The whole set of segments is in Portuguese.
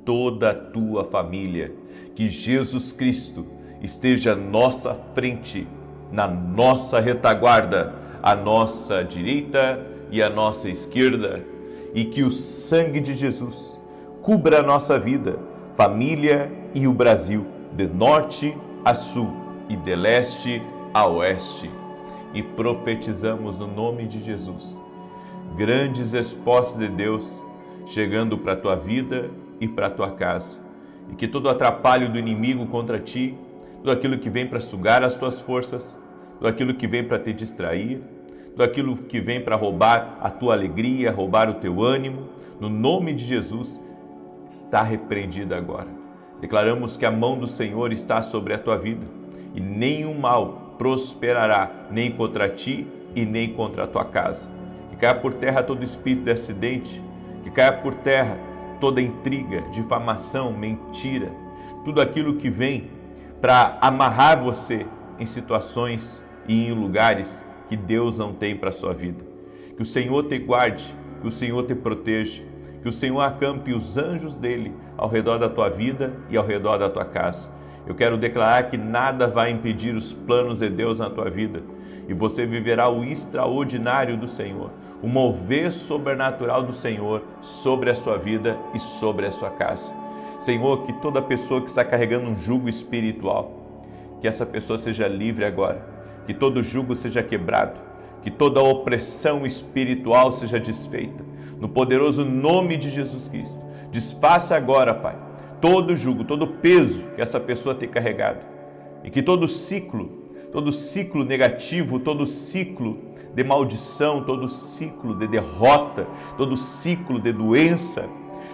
toda a tua família. Que Jesus Cristo esteja à nossa frente, na nossa retaguarda, à nossa direita e à nossa esquerda, e que o sangue de Jesus cubra a nossa vida, família e o Brasil, de norte a sul e de leste a oeste. E profetizamos no nome de Jesus grandes respostas de Deus chegando para a tua vida e para a tua casa. E que todo atrapalho do inimigo contra ti, tudo aquilo que vem para sugar as tuas forças, tudo aquilo que vem para te distrair, tudo aquilo que vem para roubar a tua alegria, roubar o teu ânimo, no nome de Jesus, está repreendido agora. Declaramos que a mão do Senhor está sobre a tua vida e nenhum mal prosperará, nem contra ti e nem contra a tua casa. Que caia por terra todo espírito de acidente, que caia por terra toda intriga, difamação, mentira, tudo aquilo que vem para amarrar você em situações e em lugares que Deus não tem para a sua vida. Que o Senhor te guarde, que o Senhor te proteja, que o Senhor acampe os anjos dele ao redor da tua vida e ao redor da tua casa. Eu quero declarar que nada vai impedir os planos de Deus na tua vida e você viverá o extraordinário do Senhor, o mover sobrenatural do Senhor sobre a sua vida e sobre a sua casa. Senhor, que toda pessoa que está carregando um jugo espiritual, que essa pessoa seja livre agora, que todo jugo seja quebrado, que toda opressão espiritual seja desfeita. No poderoso nome de Jesus Cristo, desfaça agora, Pai, todo jugo, todo peso que essa pessoa tem carregado e que todo ciclo negativo, todo ciclo de maldição, todo ciclo de derrota, todo ciclo de doença,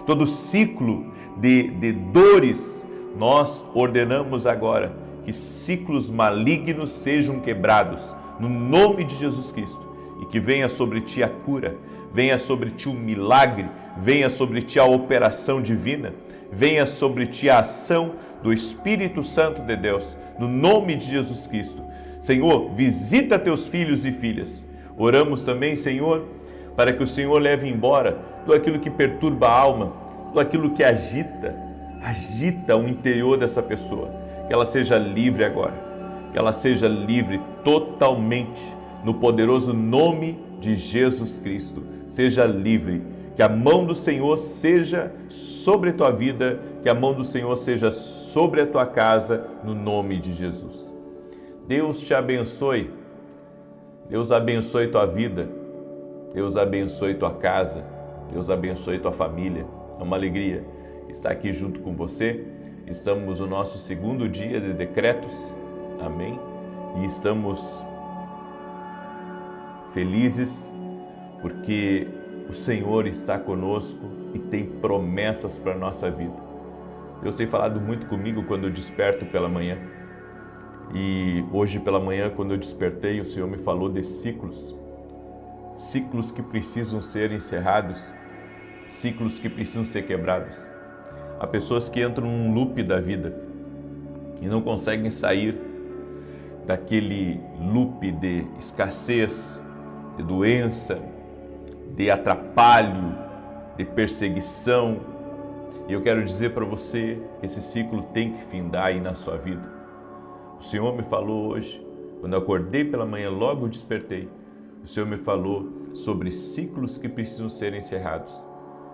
todo ciclo de dores, nós ordenamos agora que ciclos malignos sejam quebrados no nome de Jesus Cristo e que venha sobre ti a cura, venha sobre ti o milagre, venha sobre ti a operação divina, venha sobre ti a ação do Espírito Santo de Deus, no nome de Jesus Cristo. Senhor, visita teus filhos e filhas. Oramos também, Senhor, para que o Senhor leve embora tudo aquilo que perturba a alma, tudo aquilo que agita o interior dessa pessoa. Que ela seja livre agora, que ela seja livre totalmente, no poderoso nome de Jesus Cristo. Seja livre, que a mão do Senhor seja sobre a tua vida, que a mão do Senhor seja sobre a tua casa, no nome de Jesus. Deus te abençoe, Deus abençoe tua vida, Deus abençoe tua casa, Deus abençoe tua família. É uma alegria estar aqui junto com você. Estamos no nosso segundo dia de decretos, amém? E estamos felizes porque o Senhor está conosco e tem promessas para a nossa vida. Deus tem falado muito comigo quando eu desperto pela manhã. E hoje pela manhã, quando eu despertei, o Senhor me falou de ciclos. Ciclos que precisam ser encerrados, ciclos que precisam ser quebrados. Há pessoas que entram num loop da vida e não conseguem sair daquele loop de escassez, de doença, de atrapalho, de perseguição. E eu quero dizer para você que esse ciclo tem que findar aí na sua vida. O Senhor me falou hoje, quando eu acordei pela manhã, logo despertei, o Senhor me falou sobre ciclos que precisam ser encerrados.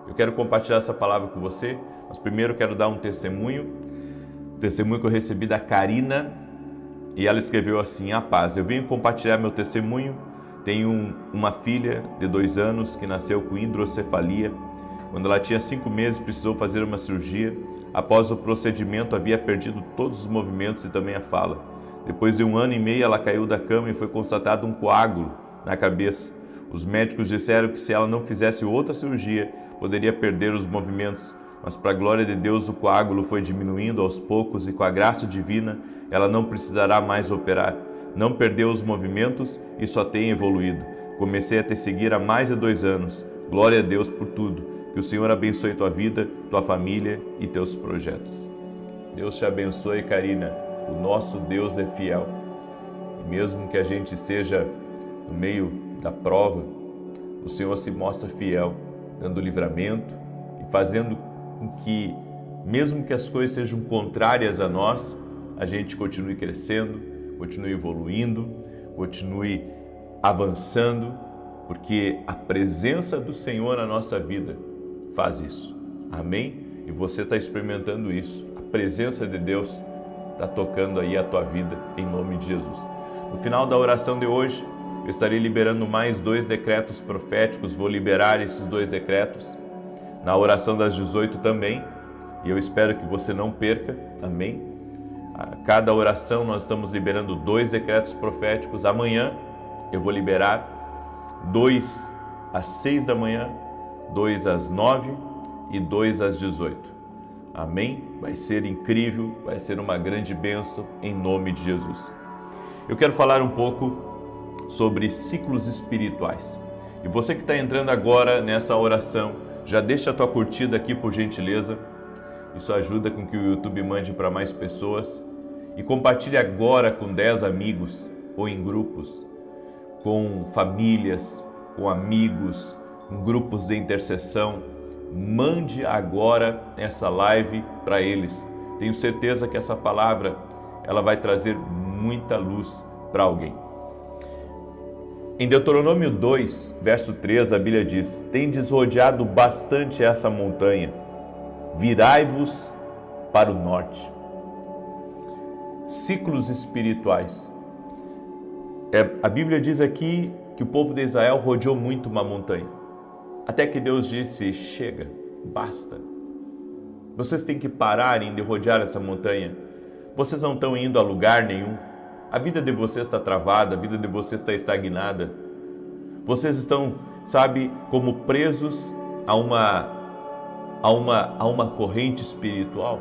Eu quero compartilhar essa palavra com você, mas primeiro quero dar um testemunho que eu recebi da Karina, e ela escreveu assim: a paz, eu venho compartilhar meu testemunho. Tenho uma filha de 2 anos que nasceu com hidrocefalia. Quando ela tinha 5 meses, precisou fazer uma cirurgia. Após o procedimento, havia perdido todos os movimentos e também a fala. Depois de 1 ano e meio, ela caiu da cama e foi constatado um coágulo na cabeça. Os médicos disseram que se ela não fizesse outra cirurgia, poderia perder os movimentos. Mas para a glória de Deus, o coágulo foi diminuindo aos poucos e com a graça divina, ela não precisará mais operar. Não perdeu os movimentos e só tem evoluído. Comecei a te seguir há mais de 2 anos. Glória a Deus por tudo. Que o Senhor abençoe tua vida, tua família e teus projetos. Deus te abençoe, Karina. O nosso Deus é fiel. E mesmo que a gente esteja no meio da prova, o Senhor se mostra fiel, dando livramento e fazendo com que mesmo que as coisas sejam contrárias a nós, a gente continue crescendo, continue evoluindo, continue avançando, porque a presença do Senhor na nossa vida faz isso. Amém? E você está experimentando isso. A presença de Deus está tocando aí a tua vida, em nome de Jesus. No final da oração de hoje, eu estarei liberando mais 2 decretos proféticos, vou liberar esses 2 decretos. Na oração das 18 também, e eu espero que você não perca, amém? A cada oração nós estamos liberando 2 decretos proféticos. Amanhã eu vou liberar 2 às 6 da manhã, 2 às 9 e 2 às 18. Amém? Vai ser incrível, vai ser uma grande bênção em nome de Jesus. Eu quero falar um pouco sobre ciclos espirituais. E você que está entrando agora nessa oração, já deixa a tua curtida aqui por gentileza. Isso ajuda com que o YouTube mande para mais pessoas. E compartilhe agora com 10 amigos ou em grupos, com famílias, com amigos, em grupos de intercessão. Mande agora essa live para eles. Tenho certeza que essa palavra ela vai trazer muita luz para alguém. Em Deuteronômio 2, verso 3, a Bíblia diz: tendes rodeado bastante essa montanha, virai-vos para o norte. Ciclos espirituais. A Bíblia diz aqui que o povo de Israel rodeou muito uma montanha. Até que Deus disse: chega, basta. Vocês têm que pararem de rodear essa montanha. Vocês não estão indo a lugar nenhum. A vida de vocês está travada, a vida de vocês está estagnada. Vocês estão, como presos a uma corrente espiritual.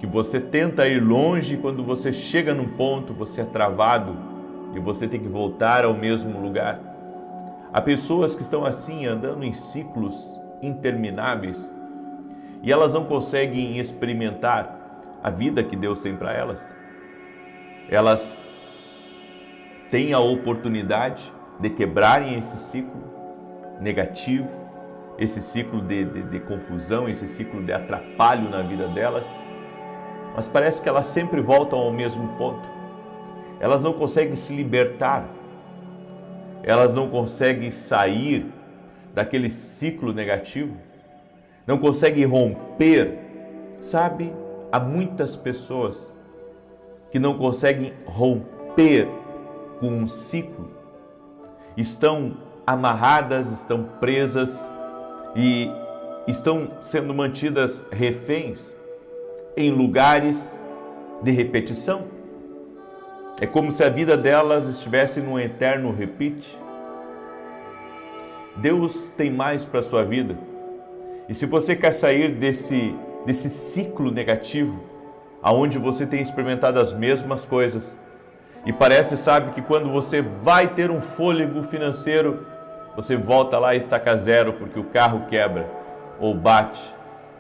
Que você tenta ir longe e quando você chega num ponto, você é travado e você tem que voltar ao mesmo lugar. Há pessoas que estão assim, andando em ciclos intermináveis e elas não conseguem experimentar a vida que Deus tem para elas. Elas têm a oportunidade de quebrarem esse ciclo negativo, esse ciclo de confusão, esse ciclo de atrapalho na vida delas, mas parece que elas sempre voltam ao mesmo ponto. Elas não conseguem se libertar, elas não conseguem sair daquele ciclo negativo, não conseguem romper. Há muitas pessoas que não conseguem romper com um ciclo, estão amarradas, estão presas e estão sendo mantidas reféns em lugares de repetição. É como se a vida delas estivesse num eterno repeat. Deus tem mais para a sua vida. E se você quer sair desse ciclo negativo, aonde você tem experimentado as mesmas coisas, e parece, que quando você vai ter um fôlego financeiro, você volta lá e estaca zero porque o carro quebra, ou bate,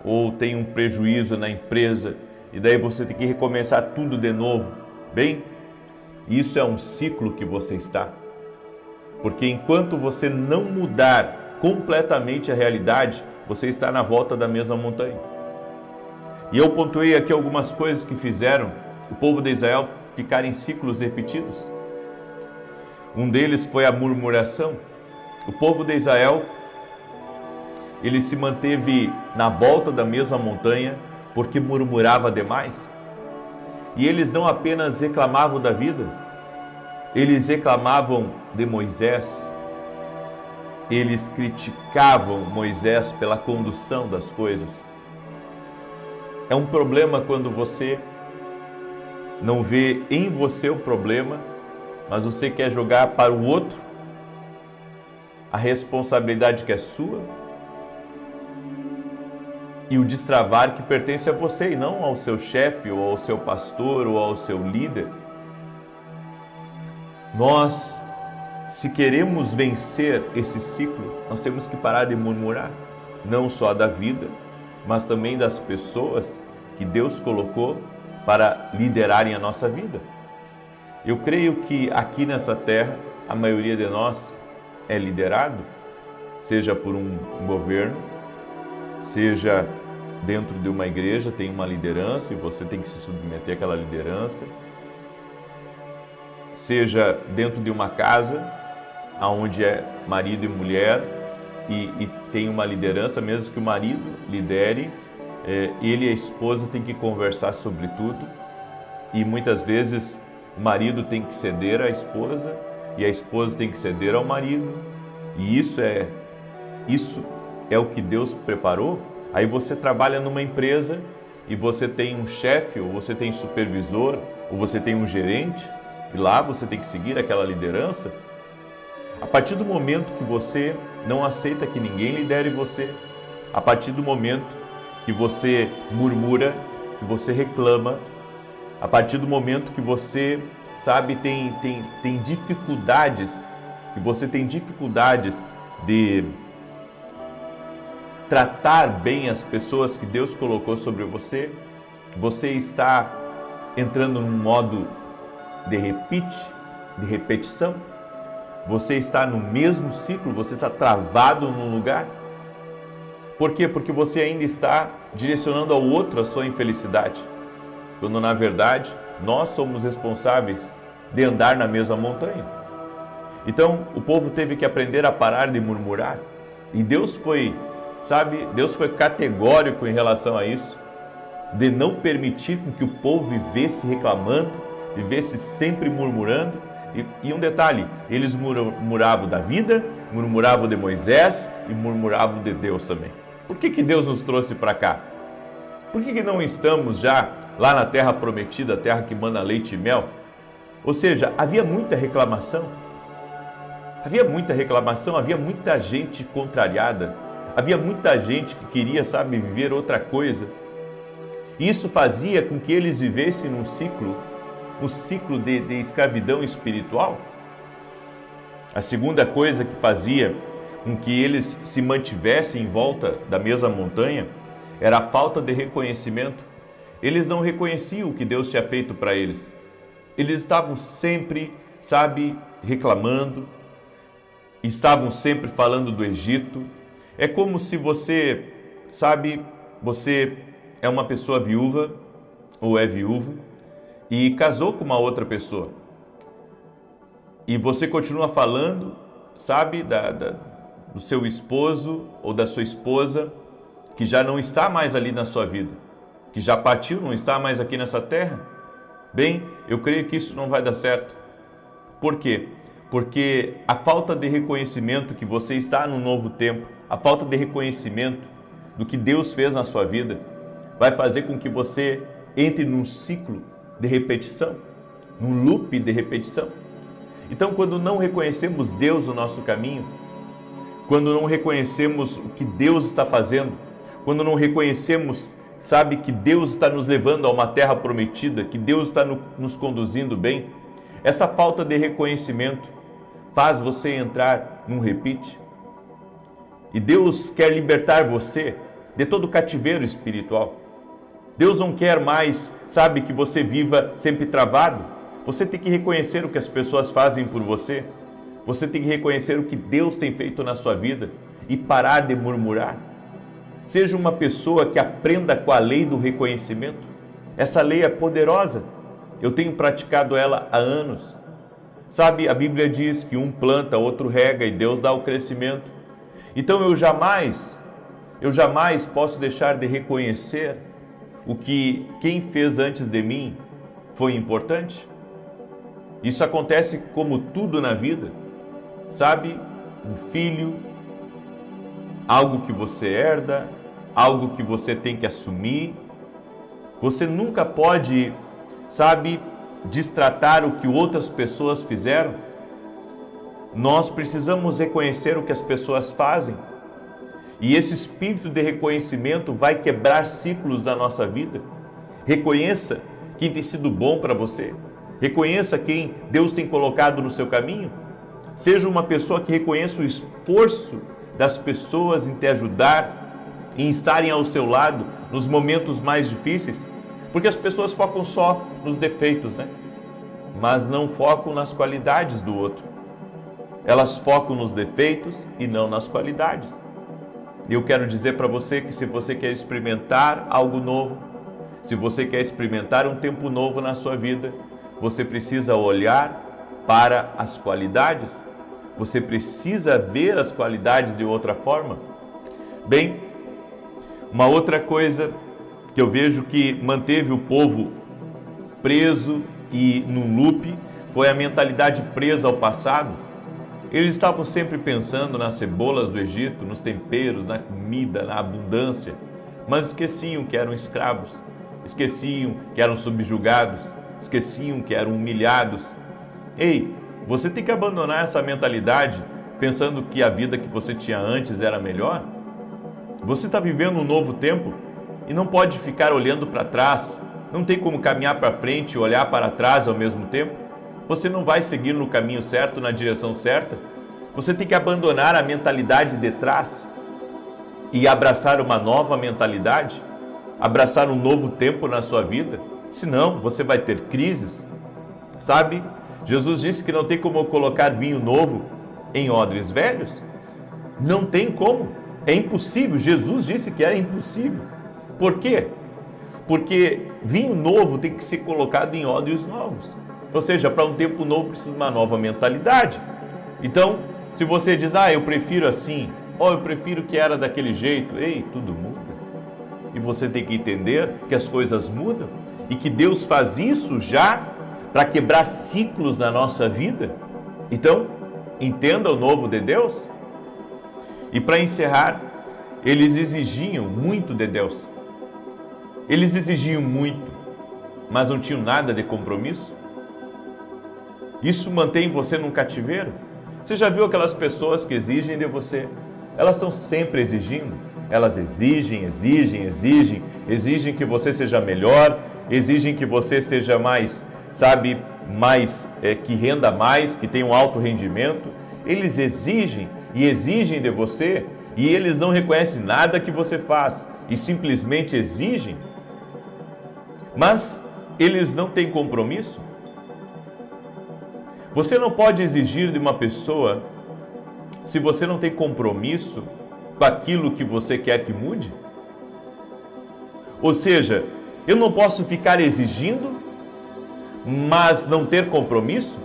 ou tem um prejuízo na empresa, e daí você tem que recomeçar tudo de novo. Bem, isso é um ciclo que você está. Porque enquanto você não mudar completamente a realidade, você está na volta da mesma montanha. E eu pontuei aqui algumas coisas que fizeram o povo de Israel ficar em ciclos repetidos. Um deles foi a murmuração. O povo de Israel, ele se manteve na volta da mesma montanha porque murmurava demais. E eles não apenas reclamavam da vida, eles reclamavam de Moisés. Eles criticavam Moisés pela condução das coisas. É um problema quando você não vê em você o problema, mas você quer jogar para o outro a responsabilidade que é sua e o destravar que pertence a você e não ao seu chefe, ou ao seu pastor, ou ao seu líder. Nós, se queremos vencer esse ciclo, nós temos que parar de murmurar, não só da vida, mas também das pessoas que Deus colocou para liderarem a nossa vida. Eu creio que aqui nessa terra, a maioria de nós é liderado, seja por um governo, seja dentro de uma igreja tem uma liderança e você tem que se submeter àquela liderança. Seja dentro de uma casa, onde é marido e mulher e tem uma liderança, mesmo que o marido lidere, ele e a esposa têm que conversar sobre tudo e muitas vezes o marido tem que ceder à esposa e a esposa tem que ceder ao marido, e isso é o que Deus preparou. Aí você trabalha numa empresa e você tem um chefe, ou você tem um supervisor, ou você tem um gerente, e lá você tem que seguir aquela liderança. A partir do momento que você não aceita que ninguém lidere você, a partir do momento que você murmura, que você reclama, a partir do momento que você, tem dificuldades, que você tem dificuldades de tratar bem as pessoas que Deus colocou sobre você, você está entrando num modo de repetição, você está no mesmo ciclo, você está travado num lugar. Por quê? Porque você ainda está direcionando ao outro a sua infelicidade, quando na verdade nós somos responsáveis de andar na mesma montanha. Então o povo teve que aprender a parar de murmurar, e Deus foi categórico em relação a isso, de não permitir que o povo vivesse reclamando, vivesse sempre murmurando. E um detalhe, eles murmuravam da vida, murmuravam de Moisés e murmuravam de Deus também. Por que Deus nos trouxe para cá? Por que não estamos já lá na terra prometida, a terra que manda leite e mel? Ou seja, havia muita reclamação, havia muita gente contrariada, havia muita gente que queria, viver outra coisa. E isso fazia com que eles vivessem num ciclo de escravidão espiritual. A segunda coisa que fazia com que eles se mantivessem em volta da mesma montanha era a falta de reconhecimento. Eles não reconheciam o que Deus tinha feito para eles. Eles estavam sempre, reclamando, estavam sempre falando do Egito. É como se você é uma pessoa viúva ou é viúvo e casou com uma outra pessoa. E você continua falando, do seu esposo ou da sua esposa, que já não está mais ali na sua vida, que já partiu, não está mais aqui nessa terra. Bem, eu creio que isso não vai dar certo. Por quê? Porque a falta de reconhecimento que você está no novo tempo, a falta de reconhecimento do que Deus fez na sua vida, vai fazer com que você entre num ciclo de repetição, num loop de repetição. Então, quando não reconhecemos Deus no nosso caminho, quando não reconhecemos o que Deus está fazendo, quando não reconhecemos, que Deus está nos levando a uma terra prometida, que Deus está nos conduzindo bem, essa falta de reconhecimento faz você entrar num repeat. E Deus quer libertar você de todo cativeiro espiritual. Deus não quer mais, que você viva sempre travado. Você tem que reconhecer o que as pessoas fazem por você. Você tem que reconhecer o que Deus tem feito na sua vida e parar de murmurar. Seja uma pessoa que aprenda com a lei do reconhecimento. Essa lei é poderosa. Eu tenho praticado ela há anos. A Bíblia diz que um planta, outro rega e Deus dá o crescimento. Então eu jamais posso deixar de reconhecer o que quem fez antes de mim foi importante. Isso acontece como tudo na vida, um filho, algo que você herda, algo que você tem que assumir. Você nunca pode, destratar o que outras pessoas fizeram. Nós precisamos reconhecer o que as pessoas fazem. E esse espírito de reconhecimento vai quebrar ciclos da nossa vida. Reconheça quem tem sido bom para você. Reconheça quem Deus tem colocado no seu caminho. Seja uma pessoa que reconheça o esforço das pessoas em te ajudar, em estarem ao seu lado nos momentos mais difíceis. Porque as pessoas focam só nos defeitos, mas não focam nas qualidades do outro. Elas focam nos defeitos e não nas qualidades. Eu quero dizer para você que se você quer experimentar algo novo, se você quer experimentar um tempo novo na sua vida, você precisa olhar para as qualidades. Você precisa ver as qualidades de outra forma. Bem, uma outra coisa que eu vejo que manteve o povo preso e num loop foi a mentalidade presa ao passado. Eles estavam sempre pensando nas cebolas do Egito, nos temperos, na comida, na abundância, mas esqueciam que eram escravos, esqueciam que eram subjugados, esqueciam que eram humilhados. Ei, você tem que abandonar essa mentalidade pensando que a vida que você tinha antes era melhor. Você está vivendo um novo tempo e não pode ficar olhando para trás. Não tem como caminhar para frente e olhar para trás ao mesmo tempo. Você não vai seguir no caminho certo, na direção certa. Você tem que abandonar a mentalidade de trás e abraçar uma nova mentalidade, abraçar um novo tempo na sua vida. Senão, você vai ter crises. Sabe, Jesus disse que não tem como colocar vinho novo em odres velhos. Não tem como. É impossível. Jesus disse que era impossível. Por quê? Porque vinho novo tem que ser colocado em odres novos. Ou seja, para um tempo novo precisa de uma nova mentalidade. Então, se você diz, eu prefiro assim, ou eu prefiro que era daquele jeito, ei, tudo muda. E você tem que entender que as coisas mudam e que Deus faz isso já para quebrar ciclos na nossa vida. Então, entenda o novo de Deus. E para encerrar, eles exigiam muito de Deus. Eles exigiam muito, mas não tinham nada de compromisso. Isso mantém você num cativeiro. Você já viu aquelas pessoas que exigem de você? Elas estão sempre exigindo. Elas exigem que você seja melhor, exigem que você seja mais, que renda mais, que tenha um alto rendimento. Eles exigem de você e eles não reconhecem nada que você faz e simplesmente exigem. Mas eles não têm compromisso. Você não pode exigir de uma pessoa se você não tem compromisso com aquilo que você quer que mude. Ou seja, eu não posso ficar exigindo, mas não ter compromisso.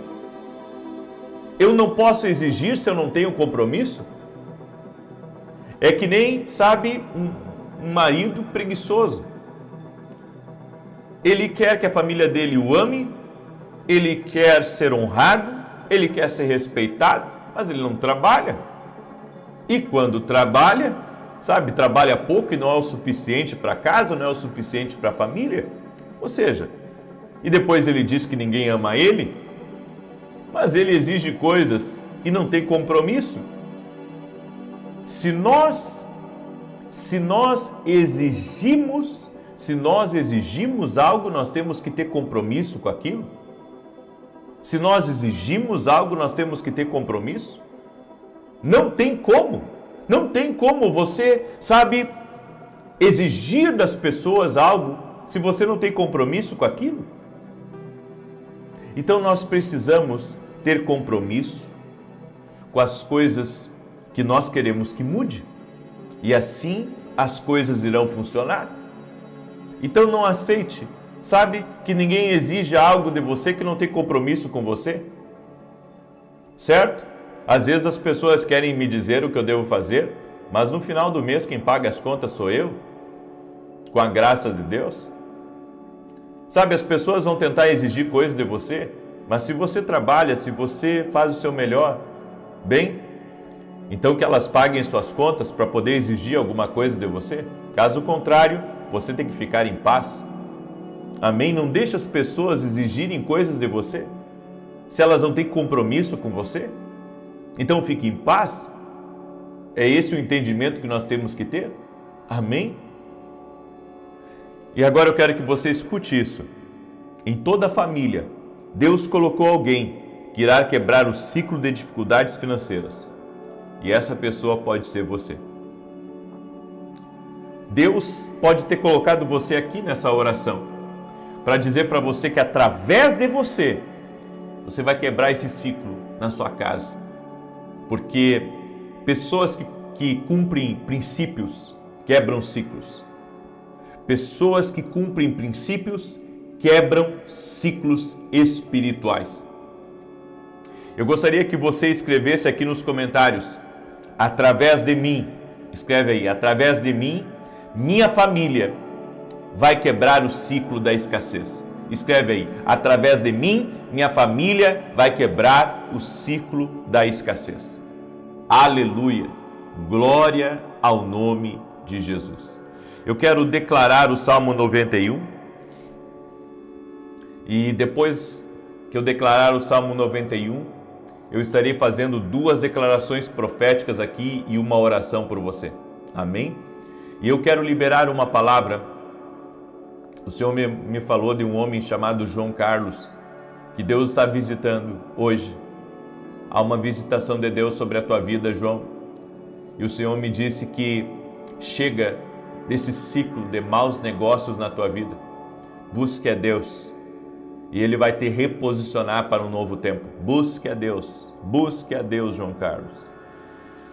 Eu não posso exigir se eu não tenho compromisso. É que nem, um marido preguiçoso. Ele quer que a família dele o ame, ele quer ser honrado, ele quer ser respeitado, mas ele não trabalha. E quando trabalha, trabalha pouco e não é o suficiente para casa, não é o suficiente para a família. Ou seja, e depois ele diz que ninguém ama ele, mas ele exige coisas e não tem compromisso. Se nós exigimos algo, nós temos que ter compromisso com aquilo. Se nós exigimos algo, nós temos que ter compromisso. Não tem como você, exigir das pessoas algo se você não tem compromisso com aquilo. Então nós precisamos ter compromisso com as coisas que nós queremos que mude e assim as coisas irão funcionar. Então não aceite, que ninguém exige algo de você que não tem compromisso com você. Certo? Às vezes as pessoas querem me dizer o que eu devo fazer, mas no final do mês quem paga as contas sou eu, com a graça de Deus. As pessoas vão tentar exigir coisas de você, mas se você trabalha, se você faz o seu melhor, bem, então que elas paguem suas contas para poder exigir alguma coisa de você. Caso contrário, você tem que ficar em paz. Amém? Não deixe as pessoas exigirem coisas de você, se elas não têm compromisso com você. Então fique em paz. É esse o entendimento que nós temos que ter? Amém? E agora eu quero que você escute isso. Em toda a família, Deus colocou alguém que irá quebrar o ciclo de dificuldades financeiras. E essa pessoa pode ser você. Deus pode ter colocado você aqui nessa oração para dizer para você que através de você vai quebrar esse ciclo na sua casa. Porque pessoas que que cumprem princípios quebram ciclos. Pessoas que cumprem princípios quebram ciclos espirituais. Eu gostaria que você escrevesse aqui nos comentários: através de mim, escreve aí, através de mim, minha família vai quebrar o ciclo da escassez. Escreve aí, através de mim, minha família vai quebrar o ciclo da escassez. Aleluia! Glória ao nome de Jesus. Eu quero declarar o Salmo 91 e depois que eu declarar o Salmo 91, eu estarei fazendo 2 declarações proféticas aqui e uma oração por você. Amém? E eu quero liberar uma palavra. O Senhor me falou de um homem chamado João Carlos, que Deus está visitando hoje. Há uma visitação de Deus sobre a tua vida, João. E o Senhor me disse que chega desse ciclo de maus negócios na tua vida. Busque a Deus e Ele vai te reposicionar para um novo tempo. Busque a Deus, João Carlos.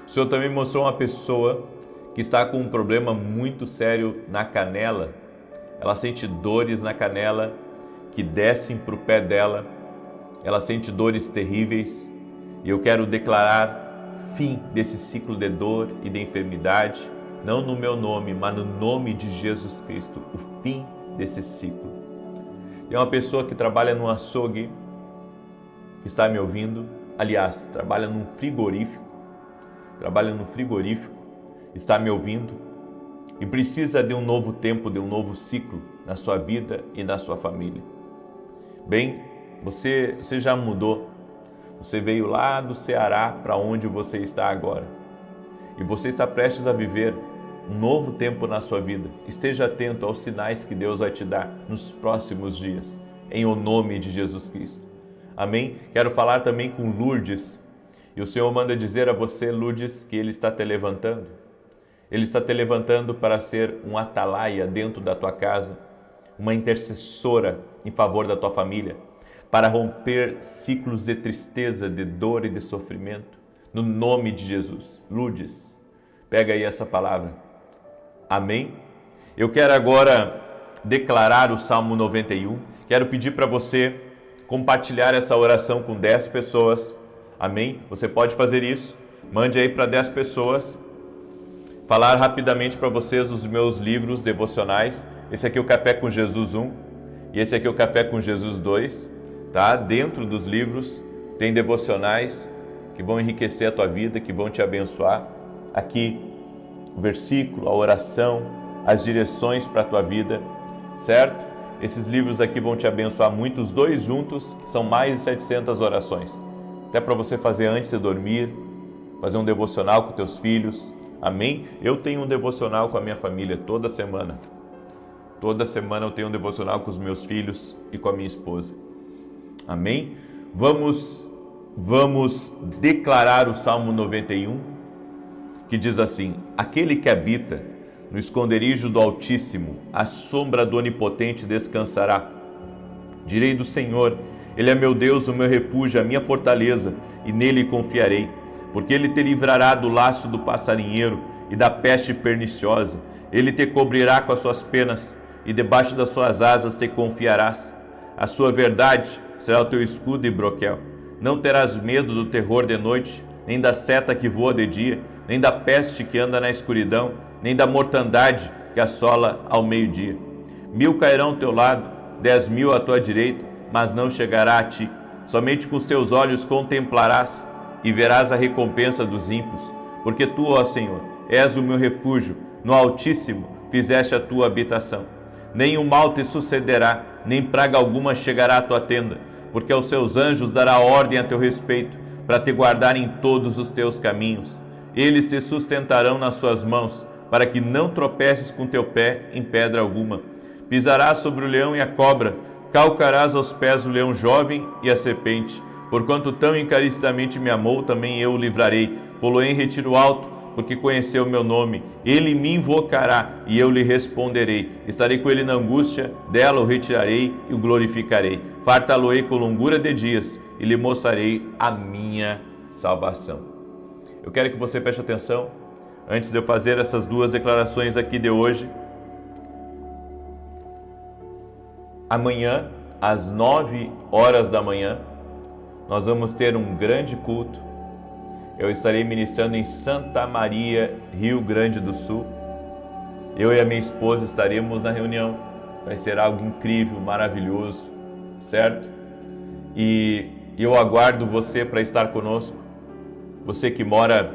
O Senhor também mostrou uma pessoa que está com um problema muito sério na canela. Ela sente dores na canela que descem para o pé dela. Ela sente dores terríveis. E eu quero declarar fim desse ciclo de dor e de enfermidade. Não no meu nome, mas no nome de Jesus Cristo. O fim desse ciclo. Tem uma pessoa que trabalha num açougue, que está me ouvindo. Aliás, trabalha num frigorífico. Está me ouvindo. E precisa de um novo tempo, de um novo ciclo na sua vida e na sua família. Bem, você já mudou. Você veio lá do Ceará para onde você está agora. E você está prestes a viver um novo tempo na sua vida. Esteja atento aos sinais que Deus vai te dar nos próximos dias, em o nome de Jesus Cristo. Amém? Quero falar também com Lourdes. E o Senhor manda dizer a você, Lourdes, que Ele está te levantando. Ele está te levantando para ser um atalaia dentro da tua casa, uma intercessora em favor da tua família, para romper ciclos de tristeza, de dor e de sofrimento, no nome de Jesus. Lourdes, pega aí essa palavra. Amém? Eu quero agora declarar o Salmo 91. Quero pedir para você compartilhar essa oração com 10 pessoas. Amém? Você pode fazer isso. Mande aí para 10 pessoas. Falar rapidamente para vocês os meus livros devocionais. Esse aqui é o Café com Jesus 1 e esse aqui é o Café com Jesus 2. Tá? Dentro dos livros tem devocionais que vão enriquecer a tua vida, que vão te abençoar. Aqui o versículo, a oração, as direções para a tua vida, certo? Esses livros aqui vão te abençoar muito. Os 2 juntos são mais de 700 orações. Até para você fazer antes de dormir, fazer um devocional com teus filhos. Amém? Eu tenho um devocional com a minha família toda semana. Toda semana eu tenho um devocional com os meus filhos e com a minha esposa. Amém? Vamos declarar o Salmo 91, que diz assim: aquele que habita no esconderijo do Altíssimo, à sombra do Onipotente descansará. Direi do Senhor, Ele é meu Deus, o meu refúgio, a minha fortaleza, e nele confiarei. Porque Ele te livrará do laço do passarinheiro e da peste perniciosa. Ele te cobrirá com as suas penas e debaixo das suas asas te confiarás. A sua verdade será o teu escudo e broquel. Não terás medo do terror de noite, nem da seta que voa de dia, nem da peste que anda na escuridão, nem da mortandade que assola ao meio-dia. 1000 cairão ao teu lado, 10.000 à tua direita, mas não chegará a ti. Somente com os teus olhos contemplarás e verás a recompensa dos ímpios, porque tu, ó Senhor, és o meu refúgio, no Altíssimo fizeste a tua habitação. Nem o mal te sucederá, nem praga alguma chegará à tua tenda, porque aos seus anjos dará ordem a teu respeito, para te guardar em todos os teus caminhos. Eles te sustentarão nas suas mãos, para que não tropeces com teu pé em pedra alguma. Pisarás sobre o leão e a cobra, calcarás aos pés o leão jovem e a serpente. Porquanto tão encarecidamente me amou, também eu o livrarei. Pô-lo-ei em retiro alto, porque conheceu o meu nome. Ele me invocará e eu lhe responderei. Estarei com ele na angústia, dela o retirarei e o glorificarei. Fartá-lo-ei com longura de dias e lhe mostrarei a minha salvação. Eu quero que você preste atenção antes de eu fazer essas duas declarações aqui de hoje, amanhã, às 9 horas da manhã, nós vamos ter um grande culto. Eu estarei ministrando em Santa Maria, Rio Grande do Sul. Eu e a minha esposa estaremos na reunião. Vai ser algo incrível, maravilhoso, certo? E eu aguardo você para estar conosco. Você que mora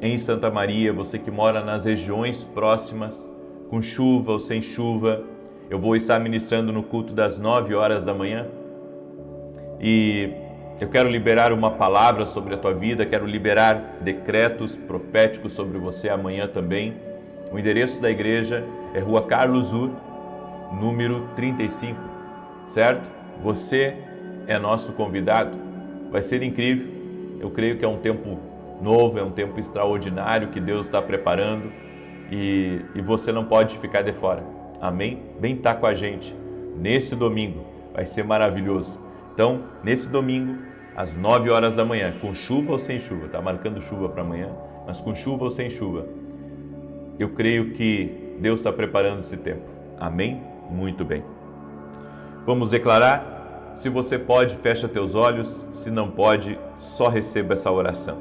em Santa Maria, você que mora nas regiões próximas, com chuva ou sem chuva, eu vou estar ministrando no culto das 9 horas da manhã. E eu quero liberar uma palavra sobre a tua vida, quero liberar decretos proféticos sobre você amanhã também. O endereço da igreja é Rua Carlos Ur, número 35, certo? Você é nosso convidado, vai ser incrível. Eu creio que é um tempo novo, é um tempo extraordinário que Deus está preparando e você não pode ficar de fora, amém? Vem estar com a gente nesse domingo, vai ser maravilhoso. Então, nesse domingo, às 9 horas da manhã, com chuva ou sem chuva, está marcando chuva para amanhã, mas com chuva ou sem chuva, eu creio que Deus está preparando esse tempo, amém? Muito bem. Vamos declarar? Se você pode, fecha teus olhos, se não pode, só receba essa oração.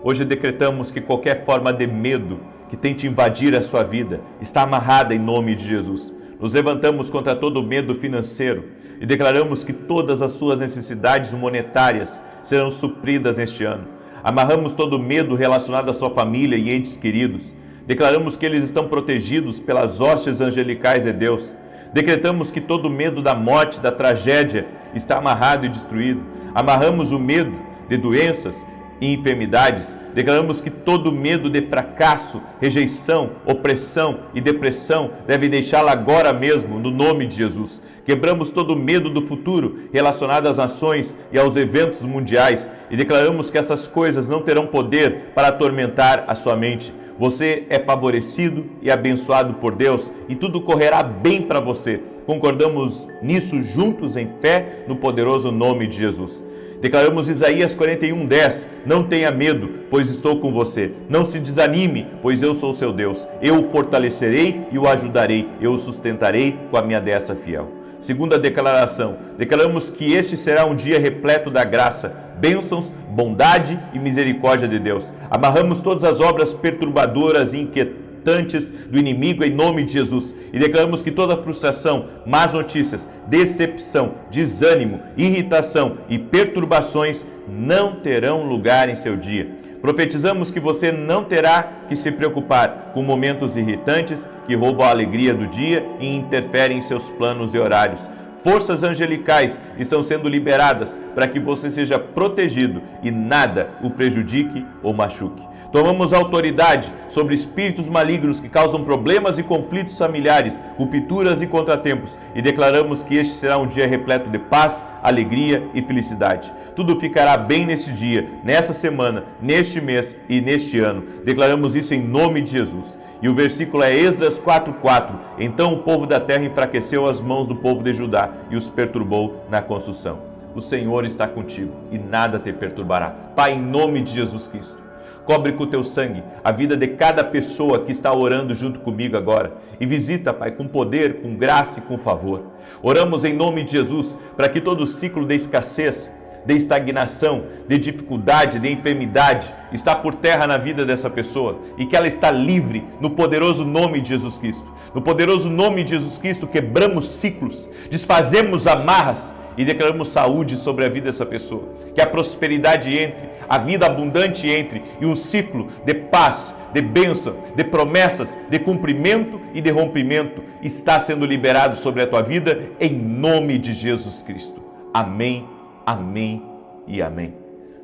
Hoje decretamos que qualquer forma de medo que tente invadir a sua vida está amarrada em nome de Jesus. Nos levantamos contra todo medo financeiro e declaramos que todas as suas necessidades monetárias serão supridas neste ano. Amarramos todo medo relacionado à sua família e entes queridos. Declaramos que eles estão protegidos pelas hostes angelicais de Deus. Decretamos que todo medo da morte, da tragédia, está amarrado e destruído. Amarramos o medo de doenças e enfermidades. Declaramos que todo medo de fracasso, rejeição, opressão e depressão deve deixá-la agora mesmo, no nome de Jesus. Quebramos todo medo do futuro relacionado às nações e aos eventos mundiais e declaramos que essas coisas não terão poder para atormentar a sua mente. Você é favorecido e abençoado por Deus e tudo correrá bem para você. Concordamos nisso juntos em fé no poderoso nome de Jesus. Declaramos Isaías 41:10, não tenha medo, pois estou com você. Não se desanime, pois eu sou seu Deus. Eu o fortalecerei e o ajudarei. Eu o sustentarei com a minha destra fiel. Segunda declaração, declaramos que este será um dia repleto da graça, bênçãos, bondade e misericórdia de Deus. Amarramos todas as obras perturbadoras e inquietantes do inimigo em nome de Jesus e declaramos que toda frustração, más notícias, decepção, desânimo, irritação e perturbações não terão lugar em seu dia. Profetizamos que você não terá que se preocupar com momentos irritantes que roubam a alegria do dia e interferem em seus planos e horários. Forças angelicais estão sendo liberadas para que você seja protegido e nada o prejudique ou machuque. Tomamos autoridade sobre espíritos malignos que causam problemas e conflitos familiares, rupturas e contratempos e declaramos que este será um dia repleto de paz, alegria e felicidade. Tudo ficará bem neste dia, nessa semana, neste mês e neste ano. Declaramos isso em nome de Jesus. E o versículo é Esdras 4:4. Então o povo da terra enfraqueceu as mãos do povo de Judá e os perturbou na construção. O Senhor está contigo e nada te perturbará. Pai, em nome de Jesus Cristo, cobre com o teu sangue a vida de cada pessoa que está orando junto comigo agora. E visita, Pai, com poder, com graça e com favor. Oramos em nome de Jesus para que todo ciclo de escassez, de estagnação, de dificuldade, de enfermidade está por terra na vida dessa pessoa e que ela está livre no poderoso nome de Jesus Cristo. No poderoso nome de Jesus Cristo quebramos ciclos, desfazemos amarras e declaramos saúde sobre a vida dessa pessoa. Que a prosperidade entre, a vida abundante entre e um ciclo de paz, de bênção, de promessas, de cumprimento e de rompimento está sendo liberado sobre a tua vida em nome de Jesus Cristo. Amém, amém e amém.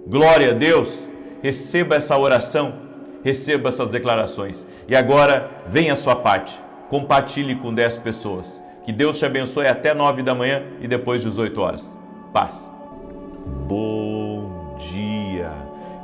Glória a Deus, receba essa oração, receba essas declarações. E agora vem a sua parte, compartilhe com 10 pessoas. Que Deus te abençoe até 9 da manhã e depois 18 horas. Paz. Bom dia.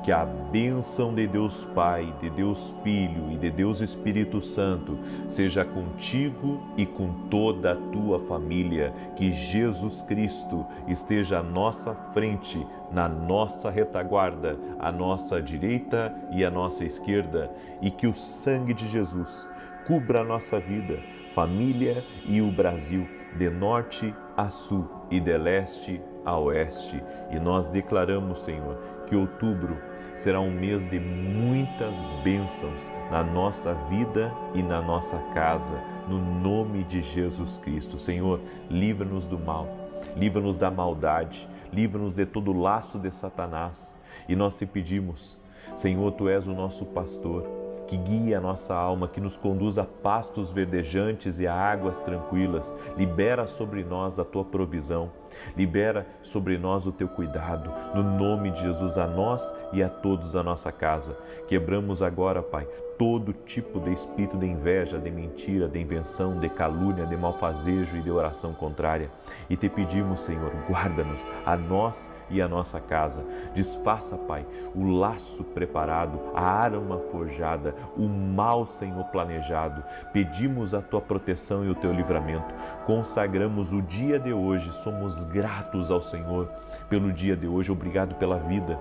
Que a bênção de Deus Pai, de Deus Filho e de Deus Espírito Santo seja contigo e com toda a tua família. Que Jesus Cristo esteja à nossa frente, na nossa retaguarda, à nossa direita e à nossa esquerda, e que o sangue de Jesus cubra a nossa vida, família e o Brasil, de norte a sul e de leste a oeste. E nós declaramos, Senhor, que outubro será um mês de muitas bênçãos na nossa vida e na nossa casa, no nome de Jesus Cristo. Senhor, livra-nos do mal, livra-nos da maldade, livra-nos de todo laço de Satanás. E nós te pedimos, Senhor, Tu és o nosso pastor, que guia a nossa alma, que nos conduz a pastos verdejantes e a águas tranquilas. Libera sobre nós da Tua provisão, libera sobre nós o Teu cuidado, no nome de Jesus, a nós e a todos a nossa casa. Quebramos agora, Pai, todo tipo de espírito de inveja, de mentira, de invenção, de calúnia, de malfazejo e de oração contrária. E te pedimos, Senhor, guarda-nos, a nós e a nossa casa. Desfaça, Pai, o laço preparado, a arma forjada, o mal, Senhor, planejado. Pedimos a Tua proteção e o Teu livramento. Consagramos o dia de hoje. Somos gratos ao Senhor pelo dia de hoje. Obrigado pela vida.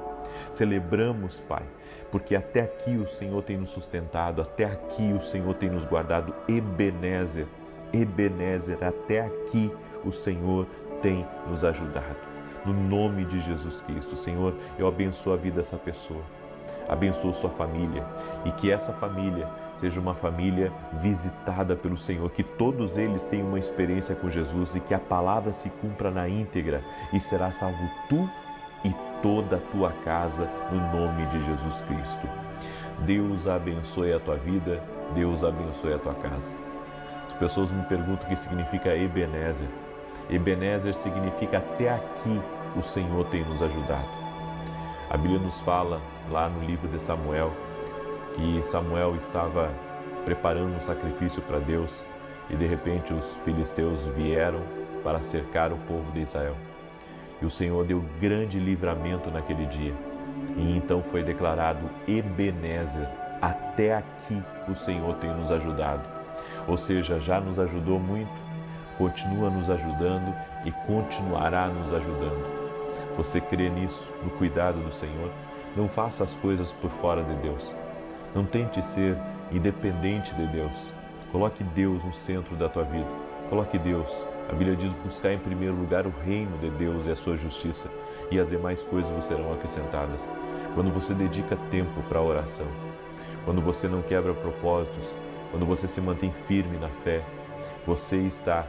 Celebramos, Pai, porque até aqui o Senhor tem nos sustentado, até aqui o Senhor tem nos guardado. Ebenezer, Ebenezer, até aqui o Senhor tem nos ajudado. No nome de Jesus Cristo, Senhor, eu abençoo a vida dessa pessoa. Abençoa sua família e que essa família seja uma família visitada pelo Senhor, que todos eles tenham uma experiência com Jesus e que a palavra se cumpra na íntegra e será salvo tu e toda a tua casa, no nome de Jesus Cristo. Deus abençoe a tua vida, Deus abençoe a tua casa. As pessoas me perguntam o que significa Ebenezer. Ebenezer significa até aqui o Senhor tem nos ajudado. A Bíblia nos fala lá no livro de Samuel que Samuel estava preparando um sacrifício para Deus e de repente os filisteus vieram para cercar o povo de Israel. E o Senhor deu grande livramento naquele dia. E então foi declarado Ebenezer, até aqui o Senhor tem nos ajudado. Ou seja, já nos ajudou muito, continua nos ajudando e continuará nos ajudando. Você crê nisso, no cuidado do Senhor? Não faça as coisas por fora de Deus. Não tente ser independente de Deus. Coloque Deus no centro da tua vida. Coloque Deus. A Bíblia diz buscar em primeiro lugar o reino de Deus e a sua justiça, e as demais coisas vos serão acrescentadas. Quando você dedica tempo para a oração, quando você não quebra propósitos, quando você se mantém firme na fé, você está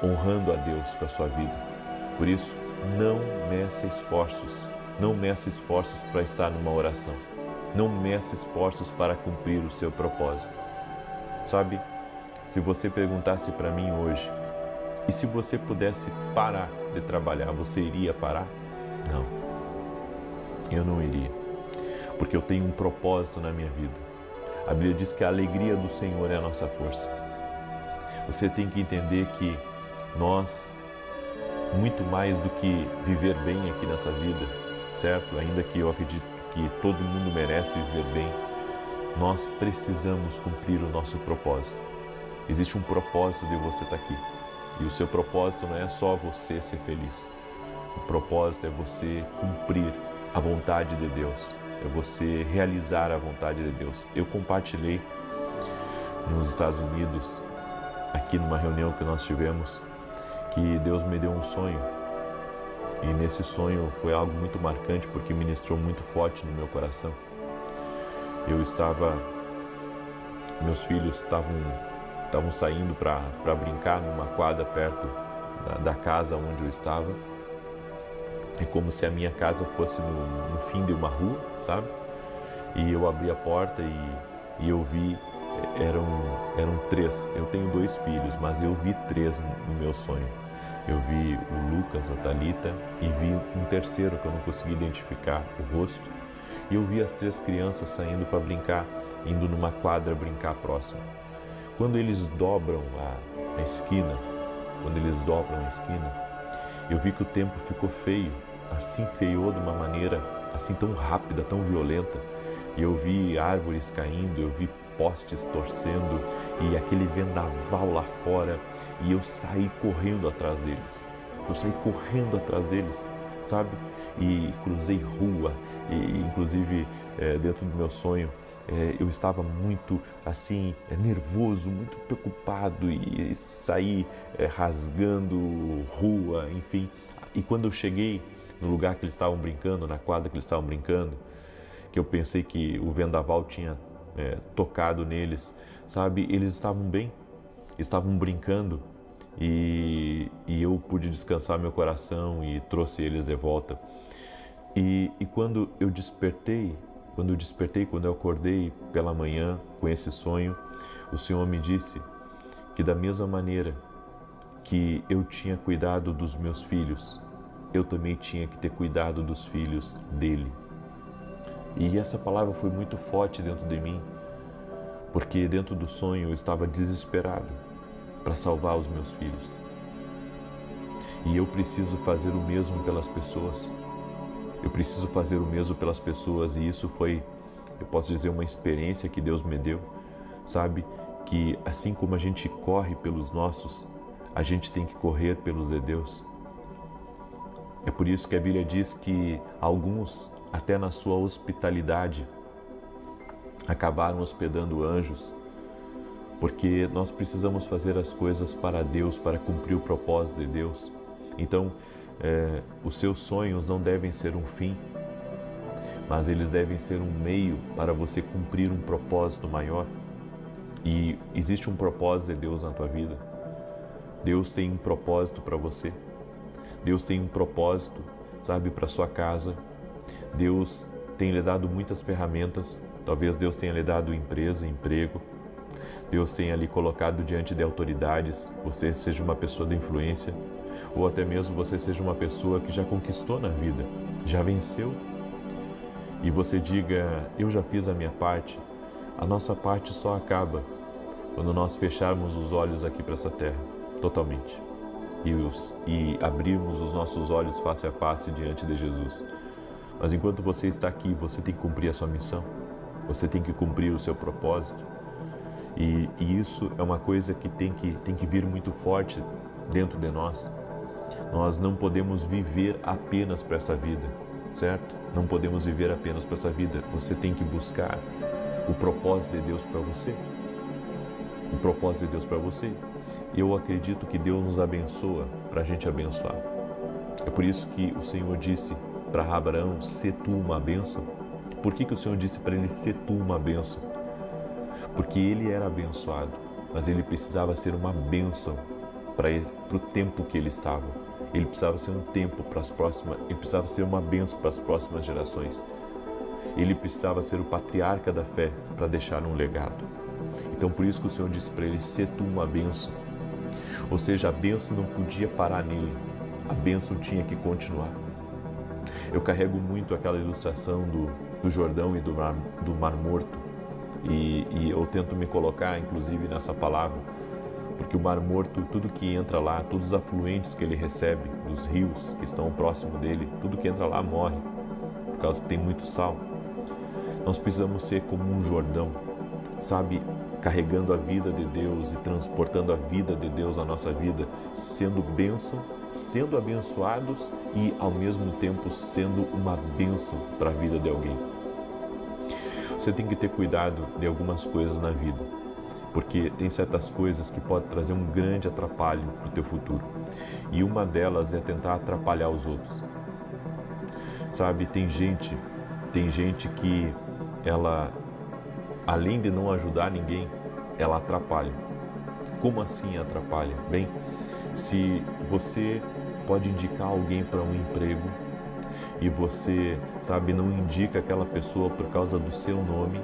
honrando a Deus com a sua vida. Por isso, não meça esforços. Não meça esforços para estar numa oração. Não meça esforços para cumprir o seu propósito. Sabe, se você perguntasse para mim hoje, e se você pudesse parar de trabalhar, você iria parar? Não, eu não iria, porque eu tenho um propósito na minha vida. A Bíblia diz que a alegria do Senhor é a nossa força. Você tem que entender que nós, muito mais do que viver bem aqui nessa vida, certo? Ainda que eu acredito que todo mundo merece viver bem, nós precisamos cumprir o nosso propósito. Existe um propósito de você estar aqui. E o seu propósito não é só você ser feliz. O propósito é você cumprir a vontade de Deus. É você realizar a vontade de Deus. Eu compartilhei nos Estados Unidos, aqui numa reunião que nós tivemos, que Deus me deu um sonho. E nesse sonho foi algo muito marcante, porque ministrou muito forte no meu coração. Meus filhos estavam saindo para brincar numa quadra perto da casa onde eu estava. É como se a minha casa fosse no fim de uma rua, sabe? E eu abri a porta e eu vi, eram 3. Eu tenho 2 filhos, mas eu vi 3 no meu sonho. Eu vi o Lucas, a Thalita, e vi um terceiro que eu não consegui identificar o rosto. E eu vi as 3 crianças saindo para brincar, indo numa quadra brincar próximo. Quando eles dobram a esquina, eu vi que o tempo ficou feio, assim feiou de uma maneira assim tão rápida, tão violenta. E eu vi árvores caindo, eu vi postes torcendo e aquele vendaval lá fora, e eu saí correndo atrás deles. Eu saí correndo atrás deles, sabe? E cruzei rua, e inclusive dentro do meu sonho, eu estava muito assim, nervoso, muito preocupado, e saí rasgando rua, enfim. E quando eu cheguei no lugar que eles estavam brincando, na quadra que eles estavam brincando, que eu pensei que o vendaval tinha tocado neles, sabe? Eles estavam bem, estavam brincando, e eu pude descansar meu coração e trouxe eles de volta. E quando eu despertei, quando eu acordei pela manhã com esse sonho, o Senhor me disse que da mesma maneira que eu tinha cuidado dos meus filhos, eu também tinha que ter cuidado dos filhos dele. E essa palavra foi muito forte dentro de mim, porque dentro do sonho eu estava desesperado para salvar os meus filhos. E eu preciso fazer o mesmo pelas pessoas. Eu preciso fazer o mesmo pelas pessoas, e isso foi, eu posso dizer, uma experiência que Deus me deu, sabe? Que assim como a gente corre pelos nossos, a gente tem que correr pelos de Deus. É por isso que a Bíblia diz que alguns, até na sua hospitalidade, acabaram hospedando anjos, porque nós precisamos fazer as coisas para Deus, para cumprir o propósito de Deus. Então, os seus sonhos não devem ser um fim, mas eles devem ser um meio para você cumprir um propósito maior. E existe um propósito de Deus na tua vida. Deus tem um propósito para você. Deus tem um propósito, sabe, para sua casa. Deus tem lhe dado muitas ferramentas. Talvez Deus tenha lhe dado empresa, emprego. Deus tenha lhe colocado diante de autoridades. Você seja uma pessoa de influência, ou até mesmo você seja uma pessoa que já conquistou na vida, já venceu. E você diga: eu já fiz a minha parte. A nossa parte só acaba quando nós fecharmos os olhos aqui para essa terra, totalmente, e abrirmos os nossos olhos face a face diante de Jesus. Mas enquanto você está aqui, você tem que cumprir a sua missão, você tem que cumprir o seu propósito, e isso é uma coisa que tem que vir muito forte dentro de nós. Nós não podemos viver apenas para essa vida, certo? Não podemos viver apenas para essa vida. Você tem que buscar o propósito de Deus para você. O propósito de Deus para você. Eu acredito que Deus nos abençoa para a gente abençoar. É por isso que o Senhor disse para Abraão: "Se tu uma bênção". Por que o Senhor disse para ele: "Se tu uma bênção"? Porque ele era abençoado, mas ele precisava ser uma bênção para o tempo que ele estava. Ele precisava ser um tempo para as próximas, ele precisava ser uma bênção para as próximas gerações. Ele precisava ser o patriarca da fé para deixar um legado. Então por isso que o Senhor disse para ele: "Se tu uma bênção". Ou seja, a bênção não podia parar nele, a bênção tinha que continuar. Eu carrego muito aquela ilustração do Jordão e do Mar Morto, e eu tento me colocar inclusive nessa palavra, porque o Mar Morto, tudo que entra lá, todos os afluentes que ele recebe dos rios que estão próximo dele, tudo que entra lá morre, por causa que tem muito sal. Nós precisamos ser como um Jordão, sabe, carregando a vida de Deus e transportando a vida de Deus na nossa vida, sendo bênção, sendo abençoados e ao mesmo tempo sendo uma bênção para a vida de alguém. Você tem que ter cuidado de algumas coisas na vida, porque tem certas coisas que podem trazer um grande atrapalho para o teu futuro, e uma delas é tentar atrapalhar os outros. Sabe, tem gente que ela, além de não ajudar ninguém, ela atrapalha. Como assim atrapalha? Bem, se você pode indicar alguém para um emprego e você, sabe, não indica aquela pessoa por causa do seu nome,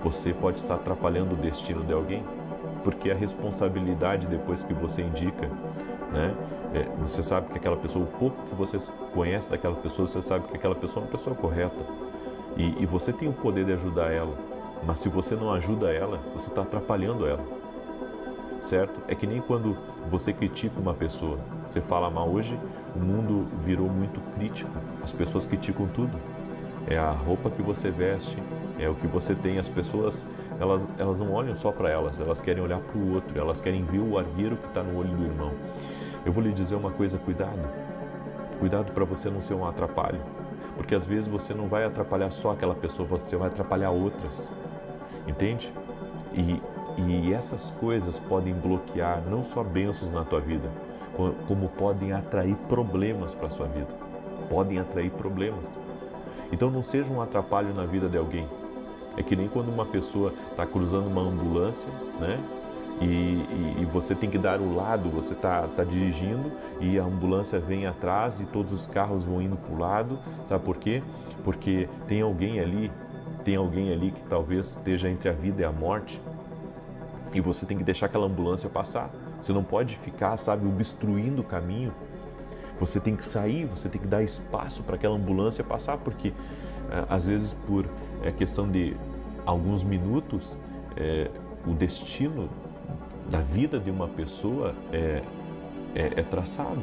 você pode estar atrapalhando o destino de alguém, porque a responsabilidade depois que você indica, né? Você sabe que aquela pessoa, o pouco que você conhece daquela pessoa, você sabe que aquela pessoa é uma pessoa correta, e você tem o poder de ajudar ela, mas se você não ajuda ela, você está atrapalhando ela, certo? É que nem quando você critica uma pessoa, você fala mal. Hoje o mundo virou muito crítico, as pessoas criticam tudo, é a roupa que você veste, é o que você tem. As pessoas, elas não olham só para elas, elas querem olhar para o outro, elas querem ver o argueiro que está no olho do irmão. Eu vou lhe dizer uma coisa, cuidado para você não ser um atrapalho, porque às vezes você não vai atrapalhar só aquela pessoa, você vai atrapalhar outras, entende? E essas coisas podem bloquear não só bênçãos na tua vida, como podem atrair problemas para a sua vida, podem atrair problemas. Então não seja um atrapalho na vida de alguém. É que nem quando uma pessoa está cruzando uma ambulância, né? E você tem que dar o lado, você está dirigindo e a ambulância vem atrás e todos os carros vão indo para o lado. Sabe por quê? Porque tem alguém ali que talvez esteja entre a vida e a morte e você tem que deixar aquela ambulância passar. Você não pode ficar, sabe, obstruindo o caminho. Você tem que sair, você tem que dar espaço para aquela ambulância passar, porque às vezes por questão de alguns minutos, o destino da vida de uma pessoa é traçado.